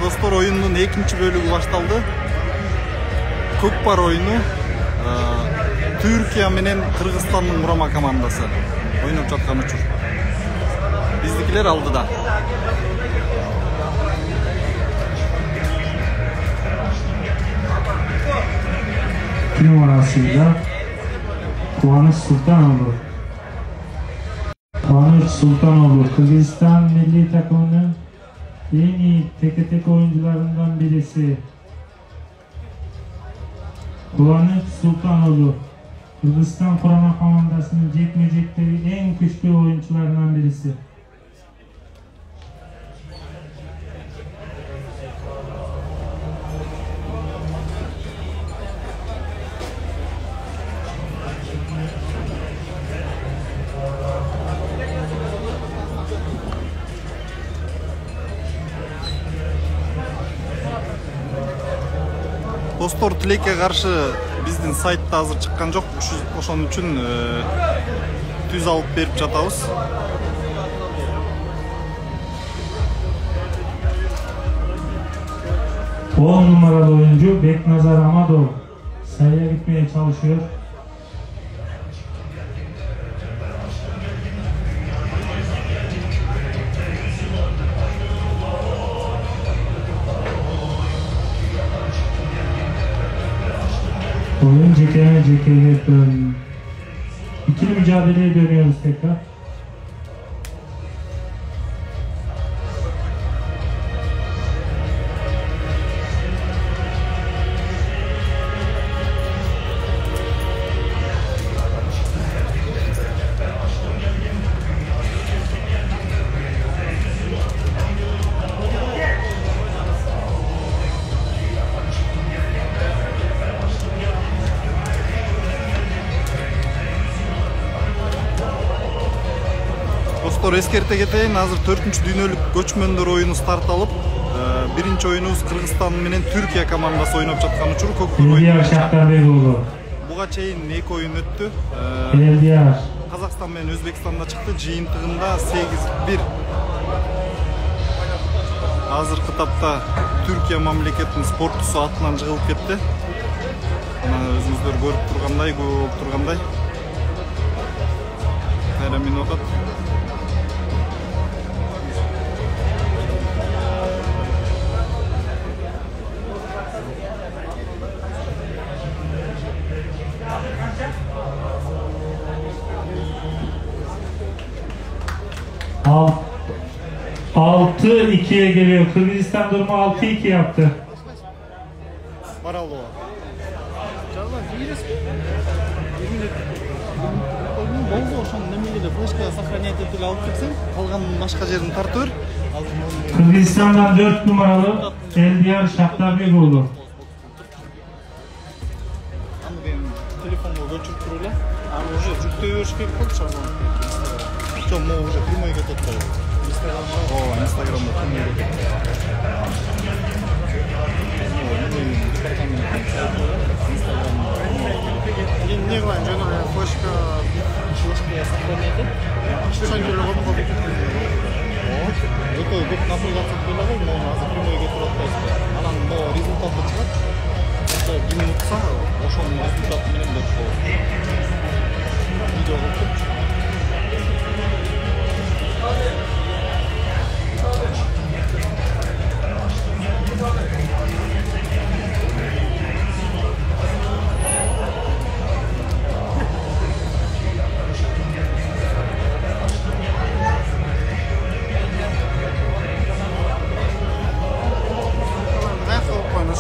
Dostlar, oyunun ikinci bölümü baştaldı. Көкпар oyunu. Türkiye menen Kırgızistan'ın Murama komandası oynap жатқан учур. Bizdikiler aldıda. Numarasıyla Kıvanç Sultanoğlu. Kıvanç Sultanoğlu Kırgızistan milli takımının en iyi tek oyuncularından birisi. Kıvanç Sultanoğlu Kırgızistan Kurama Komandası'nın çekmeyecekleri en güçlü oyuncularından birisi. Dostlar, Tilek'e karşı bizden saytta hazır çıkkan жоқ. Ошон үчүн түз алып берип жатабыз. On numaralı oyuncu Beknazar Amadov sayıya gitmeye çalışıyor. Oyun CK'ye dön. İkili mücadeleye dönüyoruz tekrar. Eskerte keteyин, azыр 4-cü dünyölük göçmөндөр oyunu start alıp birinci oyunumuz Kırgızistan menen Türkiye komandası oynap жатқан учур көкпар oyunu. Şahtarbegoğlu. Буга чейин 2 oyun öttü. Kazakistan menen Özbekistan'da çıktı. Жыйынтыгында 8-1. Азыр кытапта Türkiye mamleketinin sportçusu atынан жыгылып кетти. Мына өзүңүздөр көрүп тургандай. Кайра минут. 6-2'ye geliyor. Kırgızistan durumu 6-2 yaptı. Baralova. Kırgızistan'dan 4 numaralı Eldiyar Şahtarbegoğlu. Instagram'da не қылайын, жаңағы флешка сохраняйды. Ешқандай өте көп нафигация қойылады, оны азыр прямойға тұрады. Анан бұл результаты шығады. Бір минутса, ошоның результаты менен деп видео қылып.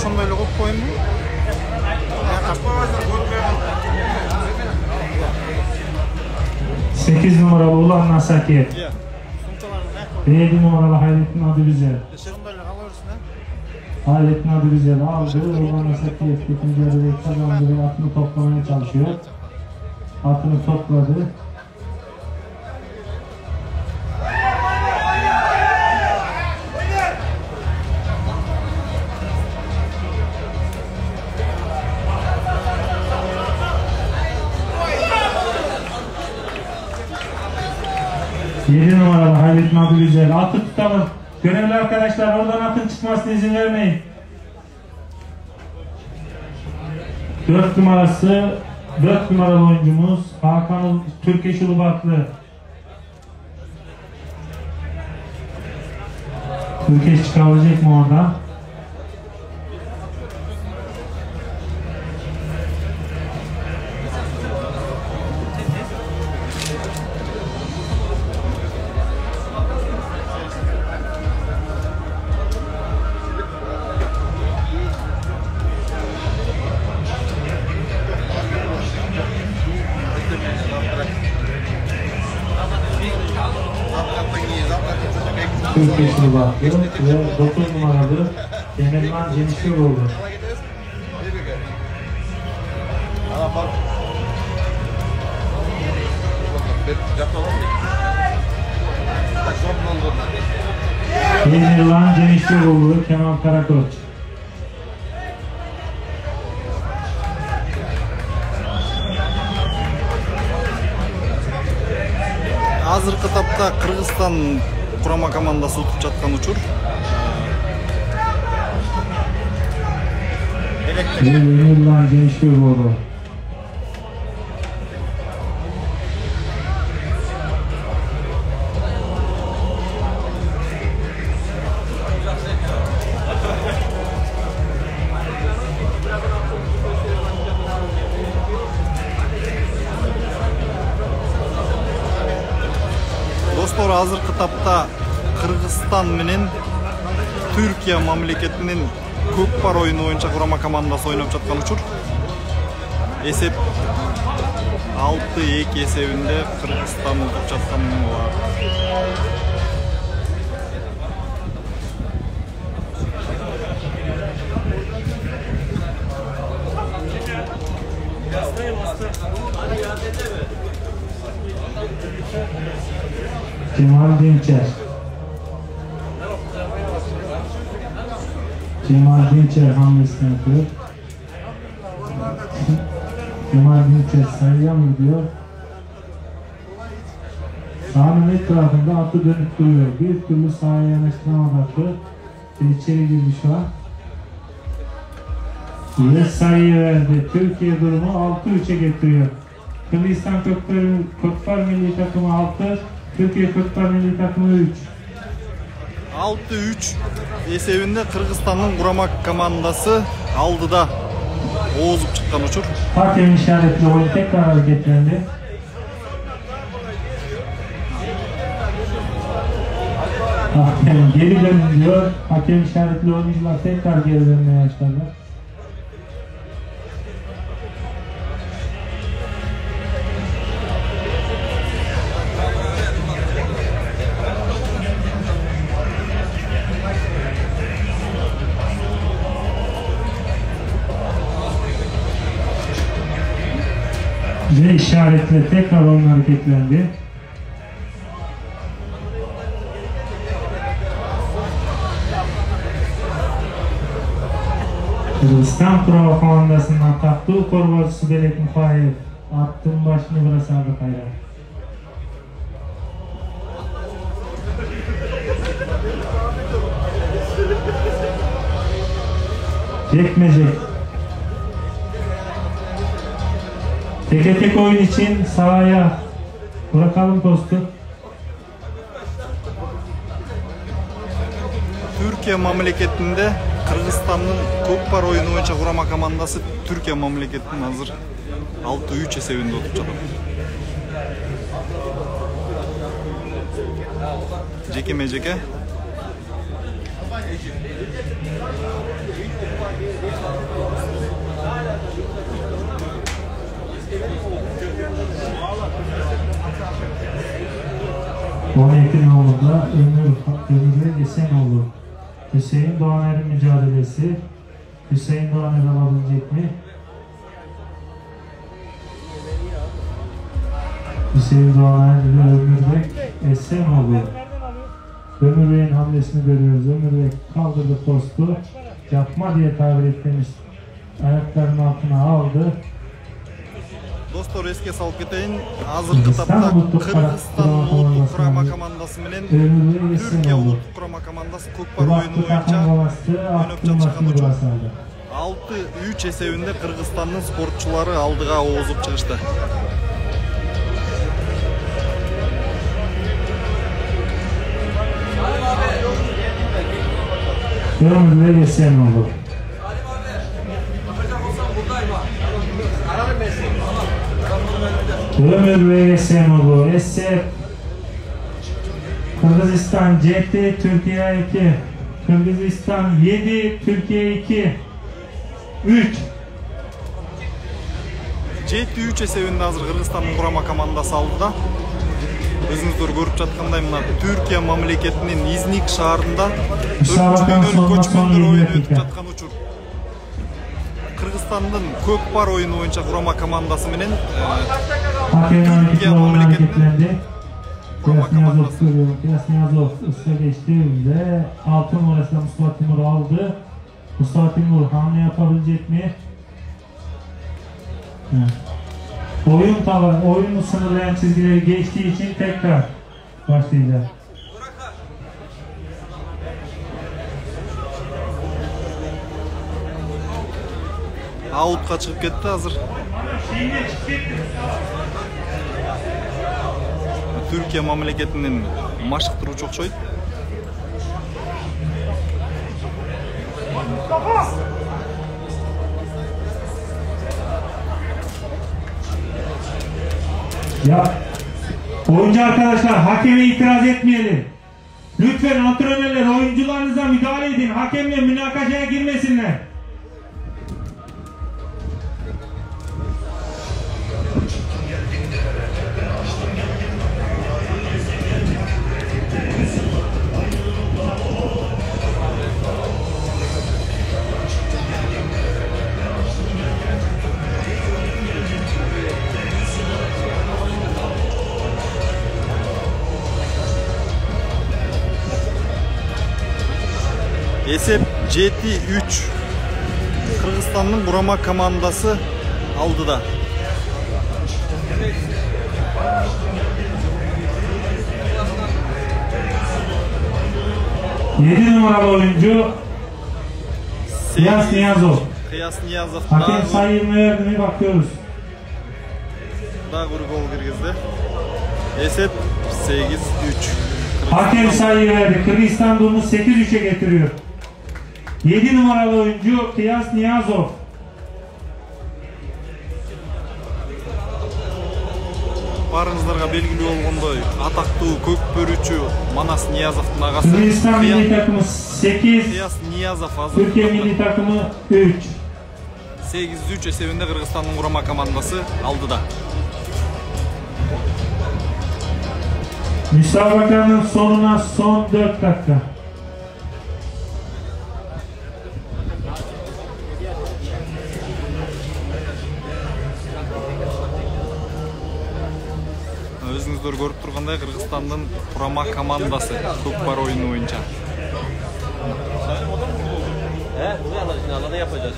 Şunları koyup koyayım mı? 8 numaralı Ulan Nasaki. 7 numaralı Hayrettin Adıgüzel. Hayrettin Adıgüzel aldı. Ulan Nasaki ikinci yarıda kazandı ve atını toplamaya çalışıyor. Atını topladı. Yedi numaralı Hayrettin Adıgüzel atı tutalım. Görevli arkadaşlar oradan atın çıkmasına izin vermeyin. 4 numaralı oyuncumuz Hakan Türkeş Ulubatlı. Türkeş çıkabilecek mi oradan? Türkeş Ulubatlı ve 9 numaralı Demirman Cenişoğlu. Demirman Cenişoğlu, Kemal Karakoç. Азыр кытапта Кыргызстан kurama komandası tutup жаткан учур. Demirman Cenişoğlu. Dostlar, hazır kitapta Kırgızistan menен Türkiye mamleketinin көкпар oyunu boyunca kurama komandası oynap жаткан учур. Esep 6-2 esebinde Kırgızistan tutup жаткан var. Cemal Dinçer. Cemal Dinçer hamlesini yapıyor. Cemal Dinçer sayıya mı gidiyor? Sahanın etrafında atı dönüp duruyor. Bir türlü sahaya yanaştıramadı. İçeri girdi şu an. Ve sayıyı verdi. Türkiye durumu 6-3'e getiriyor. Kırgızistan Kökpar milli takımı 6, Türkiye Kökpar milli takımı 3. 6-3 esebinde Kırgızistan'ın kurama komandası aldıda oğuzup çıkan uçur. Hakem işaretli oyun tekrar hareketlendi. Hakem geri dönüyor. Hakem işaretli oyuncular tekrar geri dönmeye başladı. Ve işaretle tekrar oyun hareketlendi. Kırgızistan kurama komandasından taktığı koruması Belek Mufayev attığın başını burası aldı kayra. Çekmecek. Teke tek oyun için sahaya bırakalım postu. Türkiye mamleketinde Kırgızistan'ın Kökpar oyunu boyunca kurama komandası Türkiye mamleketinin hazır 6-3 esebinde oturup жатат. Jeke-mejeke. Oğlu'nda Ömür Esenoğlu. Hüseyin Doğaner'in mücadelesi. Hüseyin Doğaner alabilecek mi? Hüseyin Doğaner ile Ömür Esenoğlu. Ömür Bey'in hamlesini görüyoruz. Ömür Bey kaldırdı postu. Yapma diye tabir ettiğimiz ayaklarının altına aldı. Dostlar eske salып кетейин. Азыркы тапта Кыргызстан улуттук курама командасы менен Түркия улуттук курама командасы көкпар оюну боюнча ойноп жатышкан учур. 6-3 эсебинде Кыргызстандын спортчулары алдыга озуп чыгышты. Ömür Esen oldu. Ömür Esen oldu. Esen Kırgızistan 7, Türkiye 2. Kırgızistan 7, Türkiye 2. 3. 7-3 эсебинде азыр Кыргызстандын курама командасы алдыда. Өзүңүздөр көрүп жаткандай мына Түркия мамлекетинин Изник шаарында 4-0 көчмөндөр оюну өтүп жаткан учур. Кыргызстандын көкпар оюну боюнча курама командасы менен Türkiye мамлекетинин kурama командасы. Krasniyazov ıska geçti ve altın numarasında Mustafa Timur aldı. Mustafa Timur hamle yapabilecek mi? Evet. Oyunu sınırlayan çizgileri geçtiği için tekrar başlayacak. Out'a çıkıp gitti hazır. Türkiye mamleketinin maşıktırıcı okşoydu. Ya oyuncu arkadaşlar hakeme itiraz etmeyelim. Lütfen antrenörler oyuncularınıza müdahale edin. Hakemle münakaşaya girmesinler. Esep 7-3 Kırgızistan'ın kurama komandası aldı da. Yedi numaralı oyuncu Kıyas Niyazov. Kıyas Niyazov. Hakem sayımına verdi mi bakıyoruz. Daha bir gol girgizdi. Esep 8-3. Hakem sayı verdi. Kırgızistan durumu 8-3'e getiriyor. 7 numaralı oyuncu Kıyas Niyazov. Barыңыздарга белгилүү болгондой атактуу көкпөрүүчү Манас Ниязовдун агасы Kırgızistan milli takımı 8, Kıyas Niyazov hazır. Türkiye milli takımı 3. 8-3 esebinde Kırgızistan'ın kurama komandası aldı da. Müsabakanın sonuna son 4 dakika. Өзүңүздөр көрүп тургандай Кыргызстандын курама командасы көкпар оюну боюнча. Bunu alada yapacağız.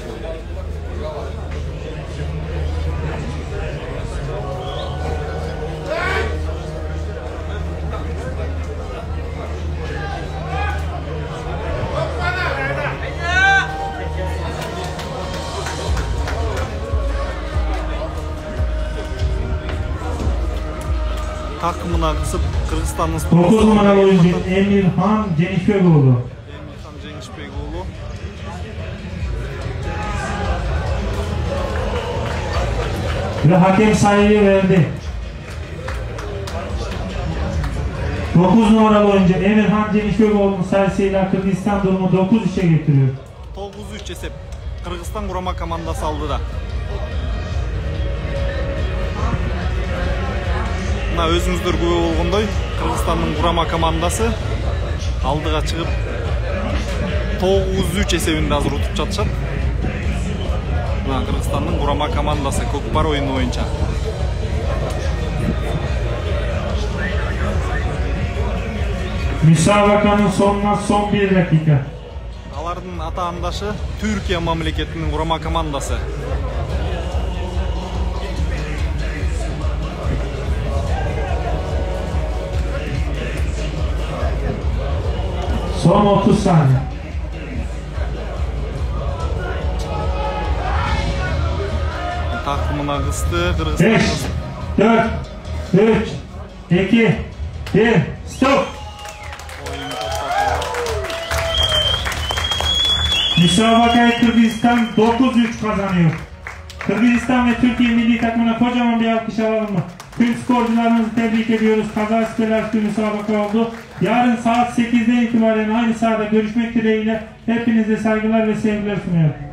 Takımına kısıp Kırgızistan'ın 9 numaralı oyuncu Emirhan Cenişbegoğlu. Emirhan Cenişbegoğlu. Ve hakem sayıyı verdi. 9 numaralı oyuncu Emirhan Cenişbegoğlu'nun sayısıyla Kırgızistan durumu 9-3'e getiriyor. 9-3 esep. Kırgızistan kurama komandası aldı da. Өзүңүздөр күбө болгондой Кыргызстандын курама командасы алдыга чыгып 9-3 эсебинде азыр утуп жатышат. Мына Кыргызстандын курама командасы көкпар оюну боюнча. Müsabakanın sonuna son 1 dakika. Алардын атаандашы Türkiye мамлекетинин курама командасы. Son 30 saniye. Takımına kıstı. Kırgızistan 5, 4, 3, 2, 1, stop. Müsabakayı Kırgızistan 9-3 kazanıyor. Kırgızistan ve Türkiye milli takımına kocaman bir alkış alalım mı? Tüm sporcularımızı tebrik ediyoruz. Kazasız belasız bir müsabaka oldu. Yarın saat 8'den itibaren aynı sahada görüşmek dileğiyle hepinize saygılar ve sevgiler sunuyorum.